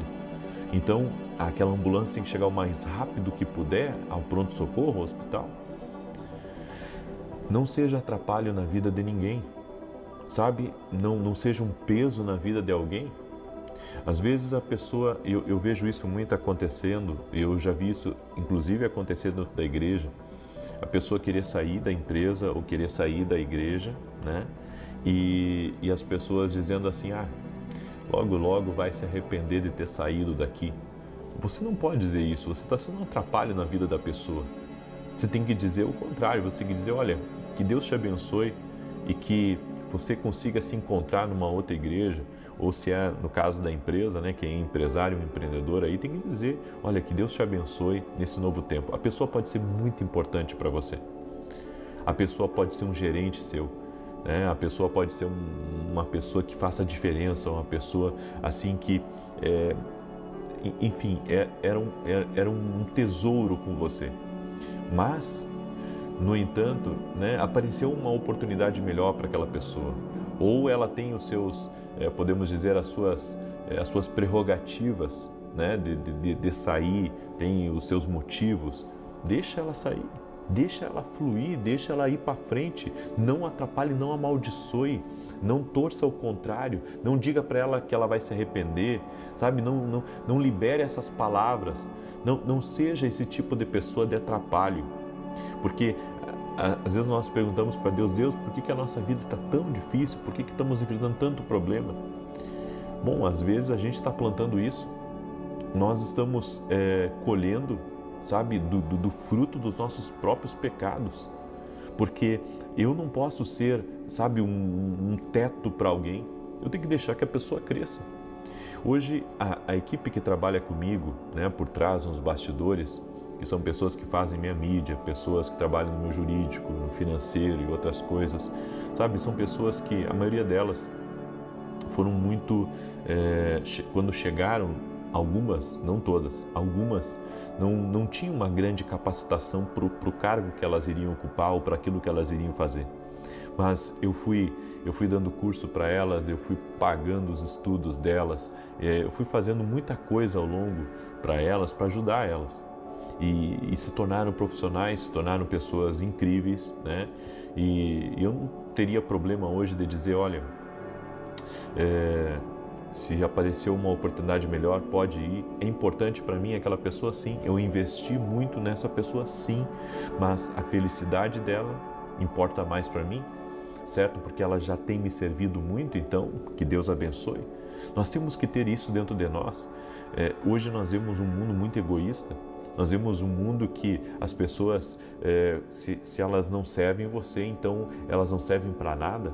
Então, aquela ambulância tem que chegar o mais rápido que puder ao pronto-socorro, ao hospital. Não seja atrapalho na vida de ninguém, sabe? Não seja um peso na vida de alguém. Às vezes a pessoa, eu vejo isso muito acontecendo, eu já vi isso inclusive acontecer dentro da igreja, a pessoa querer sair da empresa ou querer sair da igreja, né? E as pessoas dizendo assim, logo vai se arrepender de ter saído daqui. Você não pode dizer isso, você está sendo um atrapalho na vida da pessoa. Você tem que dizer o contrário, você tem que dizer, olha, que Deus te abençoe e que você consiga se encontrar numa outra igreja, ou se é no caso da empresa, né, quem é empresário, empreendedor, aí tem que dizer, olha, que Deus te abençoe nesse novo tempo. A pessoa pode ser muito importante para você. A pessoa pode ser um gerente seu, né? A pessoa pode ser uma pessoa que faça diferença, uma pessoa assim que, enfim, era um tesouro com você. Mas, no entanto, né, apareceu uma oportunidade melhor para aquela pessoa. Ou ela tem os seus, podemos dizer, as suas prerrogativas, né, de sair, tem os seus motivos. Deixa ela sair, deixa ela fluir, deixa ela ir para frente. Não atrapalhe, não amaldiçoe, não torça ao contrário, não diga para ela que ela vai se arrepender, sabe? Não libere essas palavras, não seja esse tipo de pessoa de atrapalho. Porque às vezes nós perguntamos para Deus, por que a nossa vida está tão difícil? Por que estamos enfrentando tanto problema? Bom, às vezes a gente está plantando isso, nós estamos colhendo, sabe, do fruto dos nossos próprios pecados. Porque eu não posso ser, sabe, um teto para alguém, eu tenho que deixar que a pessoa cresça. Hoje a equipe que trabalha comigo, né, por trás, nos bastidores, que são pessoas que fazem minha mídia, pessoas que trabalham no meu jurídico, no financeiro e outras coisas, sabe? São pessoas que, a maioria delas, foram muito, quando chegaram, algumas, não todas, algumas não tinham uma grande capacitação para o cargo que elas iriam ocupar ou para aquilo que elas iriam fazer. Mas eu fui dando curso para elas, eu fui pagando os estudos delas, eu fui fazendo muita coisa ao longo para elas, para ajudar elas. E se tornaram profissionais, se tornaram pessoas incríveis, né? E eu não teria problema hoje de dizer, olha, se apareceu uma oportunidade melhor, pode ir. É importante para mim aquela pessoa, sim. Eu investi muito nessa pessoa, sim. Mas a felicidade dela importa mais para mim, certo? Porque ela já tem me servido muito, então que Deus abençoe. Nós temos que ter isso dentro de nós. Hoje nós vemos um mundo muito egoísta. Nós vemos um mundo que as pessoas, se elas não servem você, então elas não servem para nada.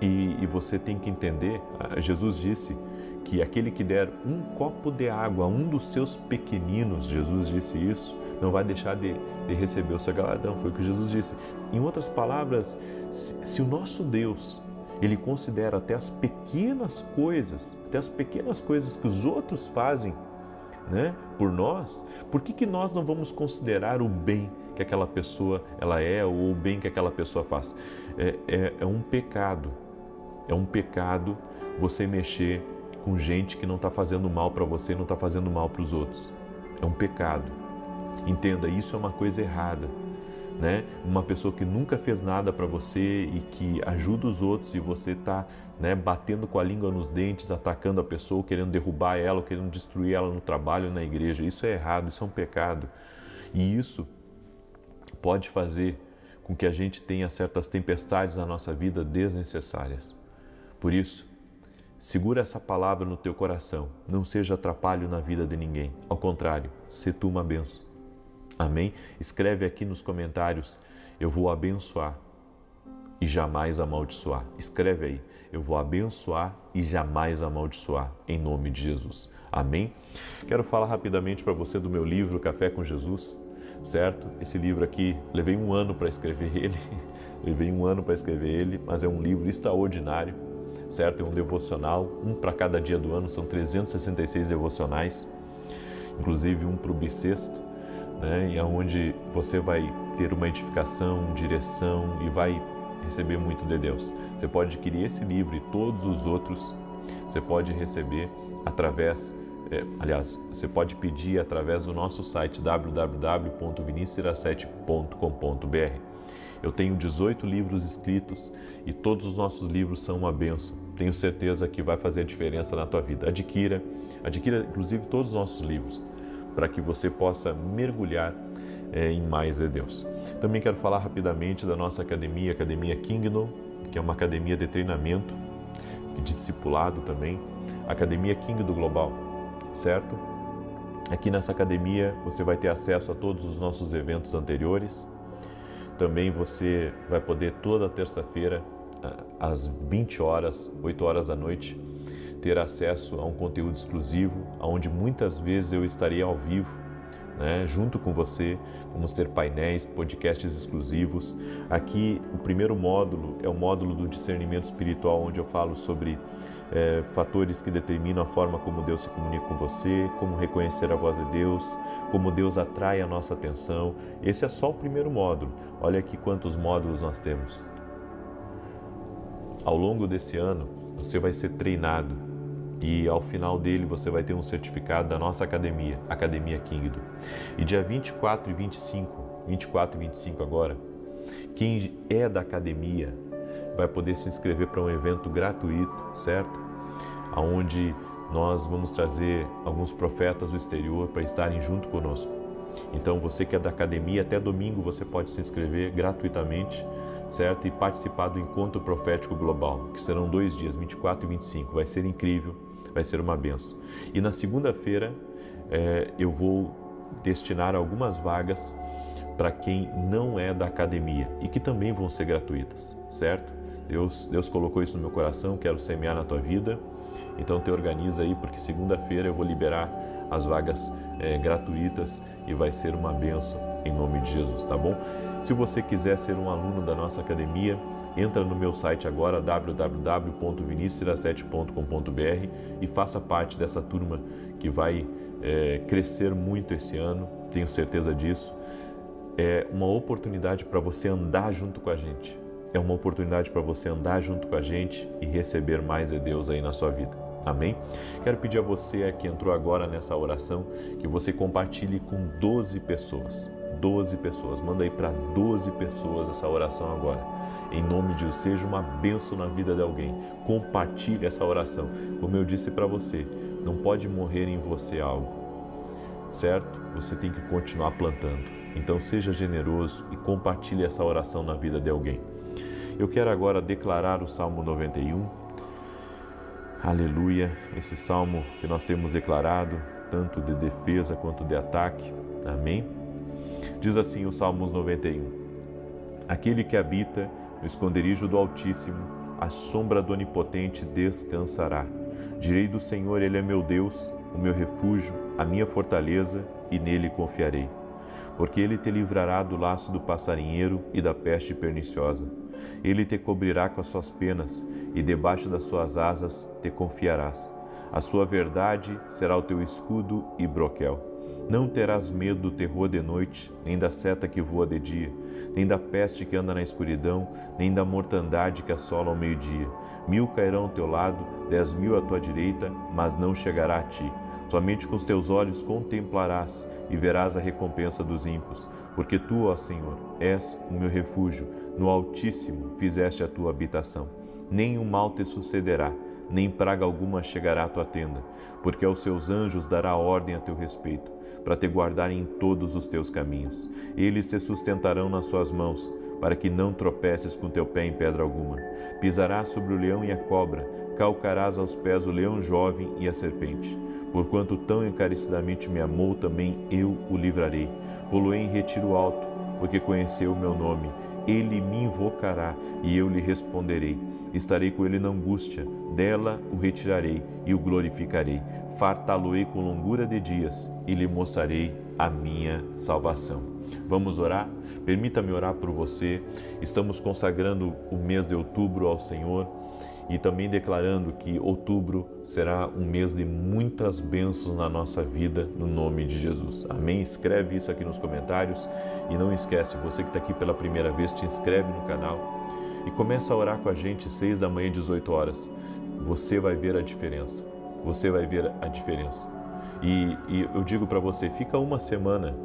E você tem que entender, Jesus disse que aquele que der um copo de água a um dos seus pequeninos, Jesus disse isso, não vai deixar de receber o seu galardão, foi o que Jesus disse. Em outras palavras, se o nosso Deus, Ele considera até as pequenas coisas que os outros fazem, né, por nós, por que nós não vamos considerar o bem que aquela pessoa ela ou o bem que aquela pessoa faz? É um pecado você mexer com gente que não está fazendo mal para você, não está fazendo mal para os outros. É um pecado. Entenda, isso é uma coisa errada, né? Uma pessoa que nunca fez nada para você e que ajuda os outros e você está, né, batendo com a língua nos dentes, atacando a pessoa, querendo derrubar ela, querendo destruir ela no trabalho, na igreja. Isso é errado, isso é um pecado. E isso pode fazer com que a gente tenha certas tempestades na nossa vida desnecessárias. Por isso, segura essa palavra no teu coração. Não seja atrapalho na vida de ninguém. Ao contrário, se tu uma bênção. Amém? Escreve aqui nos comentários: eu vou abençoar e jamais amaldiçoar. Escreve aí: eu vou abençoar e jamais amaldiçoar, em nome de Jesus. Amém? Quero falar rapidamente para você do meu livro Café com Jesus, certo? Esse livro aqui, levei um ano para escrever ele, mas é um livro extraordinário, certo? É um devocional, um para cada dia do ano, são 366 devocionais, inclusive um para o bissexto, né? E onde você vai ter uma edificação, direção e vai receber muito de Deus. Você pode adquirir esse livro e todos os outros, você pode receber através, você pode pedir através do nosso site www.vinicius17.com.br. Eu tenho 18 livros escritos e todos os nossos livros são uma bênção. Tenho certeza que vai fazer a diferença na tua vida. Adquira inclusive todos os nossos livros, para que você possa mergulhar em mais de Deus. Também quero falar rapidamente da nossa academia, Academia Kingdom, que é uma academia de treinamento, discipulado também, Academia Kingdom Global, certo? Aqui nessa academia você vai ter acesso a todos os nossos eventos anteriores. Também você vai poder toda terça-feira, às 20 horas, 8 horas da noite, ter acesso a um conteúdo exclusivo, onde muitas vezes eu estarei ao vivo, né, junto com você. Vamos ter painéis, podcasts exclusivos. Aqui o primeiro módulo é o módulo do discernimento espiritual, onde eu falo sobre fatores que determinam a forma como Deus se comunica com você, como reconhecer a voz de Deus, como Deus atrai a nossa atenção. Esse é só o primeiro módulo. Olha aqui quantos módulos nós temos. Ao longo desse ano, você vai ser treinado e ao final dele você vai ter um certificado da nossa academia, Academia Kingdom. E dia 24 e 25 agora, quem é da academia vai poder se inscrever para um evento gratuito, certo? Onde nós vamos trazer alguns profetas do exterior para estarem junto conosco. Então você que é da academia, até domingo você pode se inscrever gratuitamente, certo? E participar do Encontro Profético Global, que serão 2 dias, 24 e 25. Vai ser incrível, vai ser uma bênção. E na segunda-feira eu vou destinar algumas vagas para quem não é da academia e que também vão ser gratuitas, certo? Deus colocou isso no meu coração, quero semear na tua vida. Então te organiza aí, porque segunda-feira eu vou liberar as vagas gratuitas e vai ser uma bênção em nome de Jesus, tá bom? Se você quiser ser um aluno da nossa academia, entra no meu site agora, www.vinicius17.com.br, e faça parte dessa turma que vai crescer muito esse ano, tenho certeza disso. É uma oportunidade para você andar junto com a gente. É uma oportunidade para você andar junto com a gente e receber mais de Deus aí na sua vida. Amém? Quero pedir a você que entrou agora nessa oração, que você compartilhe com 12 pessoas. 12 pessoas. Manda aí para 12 pessoas essa oração agora. Em nome de Jesus, seja uma bênção na vida de alguém. Compartilhe essa oração. Como eu disse para você, não pode morrer em você algo, certo? Você tem que continuar plantando. Então seja generoso e compartilhe essa oração na vida de alguém. Eu quero agora declarar o Salmo 91. Aleluia, esse salmo que nós temos declarado, tanto de defesa quanto de ataque. Amém? Diz assim o Salmos 91. Aquele que habita no esconderijo do Altíssimo, à sombra do Onipotente descansará. Direi do Senhor, Ele é meu Deus, o meu refúgio, a minha fortaleza, e nele confiarei. Porque Ele te livrará do laço do passarinheiro e da peste perniciosa. Ele te cobrirá com as suas penas, e debaixo das suas asas te confiarás. A sua verdade será o teu escudo e broquel. Não terás medo do terror de noite, nem da seta que voa de dia, nem da peste que anda na escuridão, nem da mortandade que assola ao meio-dia. 1000 cairão ao teu lado, 10.000 à tua direita, mas não chegará a ti. Somente com os teus olhos contemplarás e verás a recompensa dos ímpios, porque tu, ó Senhor, és o meu refúgio, no Altíssimo fizeste a tua habitação. Nenhum mal te sucederá, nem praga alguma chegará à tua tenda, porque aos seus anjos dará ordem a teu respeito, para te guardarem em todos os teus caminhos. Eles te sustentarão nas suas mãos, para que não tropeces com teu pé em pedra alguma. Pisarás sobre o leão e a cobra, calcarás aos pés o leão jovem e a serpente. Porquanto tão encarecidamente me amou, também eu o livrarei. Pô-lo-ei em retiro alto, porque conheceu o meu nome. Ele me invocará e eu lhe responderei. Estarei com ele na angústia, dela o retirarei e o glorificarei. Fartá-lo-ei com longura de dias e lhe mostrarei a minha salvação. Vamos orar? Permita-me orar por você. Estamos consagrando o mês de outubro ao Senhor e também declarando que outubro será um mês de muitas bênçãos na nossa vida, no nome de Jesus. Amém? Escreve isso aqui nos comentários e não esquece, você que está aqui pela primeira vez, te inscreve no canal e começa a orar com a gente 6 da manhã, 18 horas. Você vai ver a diferença. Você vai ver a diferença. E eu digo para você, fica uma semana,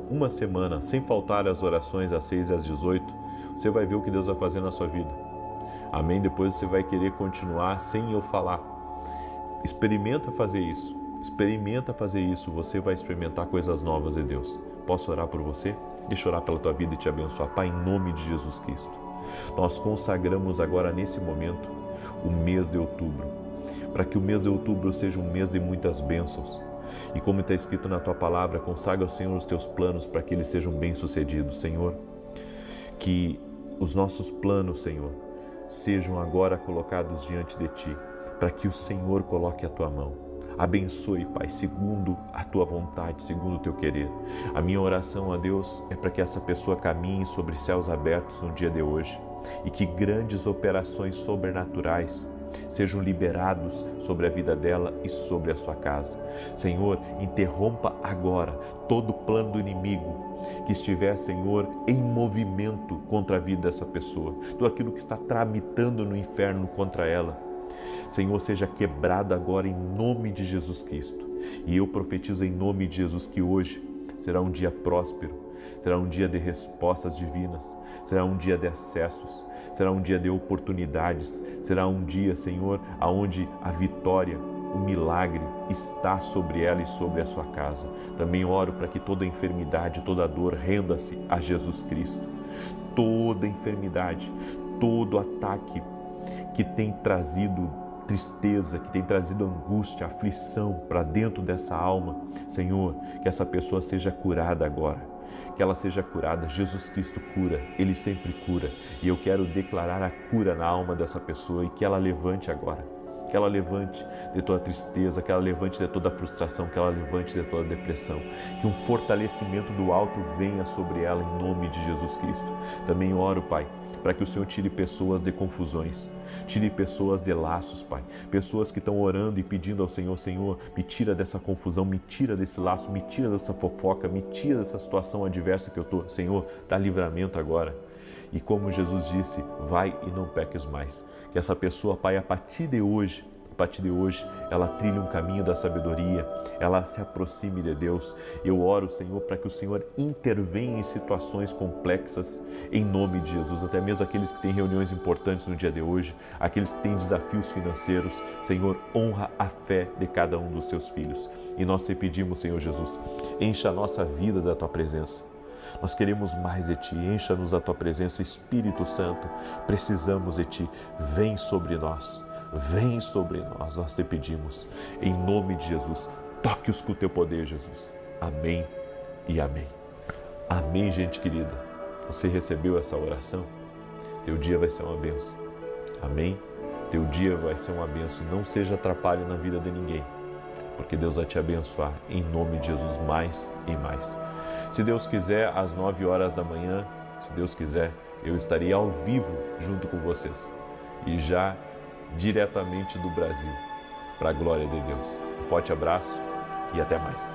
sem faltar as orações às 6 e às 18, você vai ver o que Deus vai fazer na sua vida. Amém? Depois você vai querer continuar sem eu falar. Experimenta fazer isso, você vai experimentar coisas novas de Deus. Posso orar por você? Deixa eu orar pela tua vida e te abençoar. Pai, em nome de Jesus Cristo, nós consagramos agora nesse momento o mês de outubro, para que o mês de outubro seja um mês de muitas bênçãos. E como está escrito na tua palavra, consagra ao Senhor os teus planos para que eles sejam bem-sucedidos, Senhor. Que os nossos planos, Senhor, sejam agora colocados diante de Ti, para que o Senhor coloque a Tua mão. Abençoe, Pai, segundo a Tua vontade, segundo o Teu querer. A minha oração a Deus é para que essa pessoa caminhe sobre céus abertos no dia de hoje e que grandes operações sobrenaturais sejam liberados sobre a vida dela e sobre a sua casa. Senhor, interrompa agora todo plano do inimigo que estiver, Senhor, em movimento contra a vida dessa pessoa. Tudo aquilo que está tramitando no inferno contra ela, Senhor, seja quebrado agora em nome de Jesus Cristo. E eu profetizo em nome de Jesus que hoje será um dia próspero, será um dia de respostas divinas, será um dia de acessos, será um dia de oportunidades, será um dia, Senhor, aonde a vitória, o milagre está sobre ela e sobre a sua casa. Também oro para que toda enfermidade, toda dor renda-se a Jesus Cristo. Toda enfermidade, todo ataque que tem trazido tristeza, que tem trazido angústia, aflição para dentro dessa alma, Senhor, que essa pessoa seja curada agora, que ela seja curada. Jesus Cristo cura, Ele sempre cura, e eu quero declarar a cura na alma dessa pessoa e que ela levante agora, que ela levante de toda tristeza, que ela levante de toda frustração, que ela levante de toda depressão, que um fortalecimento do alto venha sobre ela em nome de Jesus Cristo. Também oro, Pai, para que o Senhor tire pessoas de confusões, tire pessoas de laços, Pai, pessoas que estão orando e pedindo ao Senhor, Senhor, me tira dessa confusão, me tira desse laço, me tira dessa fofoca, me tira dessa situação adversa que eu estou, Senhor, dá livramento agora. E como Jesus disse, vai e não peques mais. Que essa pessoa, Pai, a partir de hoje, ela trilhe um caminho da sabedoria, ela se aproxime de Deus. Eu oro, Senhor, para que o Senhor intervenha em situações complexas, em nome de Jesus, até mesmo aqueles que têm reuniões importantes no dia de hoje, aqueles que têm desafios financeiros. Senhor, honra a fé de cada um dos teus filhos. E nós te pedimos, Senhor Jesus, encha a nossa vida da tua presença. Nós queremos mais de Ti, encha-nos da Tua presença, Espírito Santo, precisamos de Ti, vem sobre nós, nós te pedimos, em nome de Jesus, toque-os com o Teu poder, Jesus, amém e amém. Amém, gente querida, você recebeu essa oração? Teu dia vai ser uma bênção, amém? Teu dia vai ser uma bênção, não seja atrapalho na vida de ninguém, porque Deus vai te abençoar, em nome de Jesus, mais e mais. Se Deus quiser, às 9 horas da manhã, se Deus quiser, eu estarei ao vivo junto com vocês. E já diretamente do Brasil, para a glória de Deus. Um forte abraço e até mais.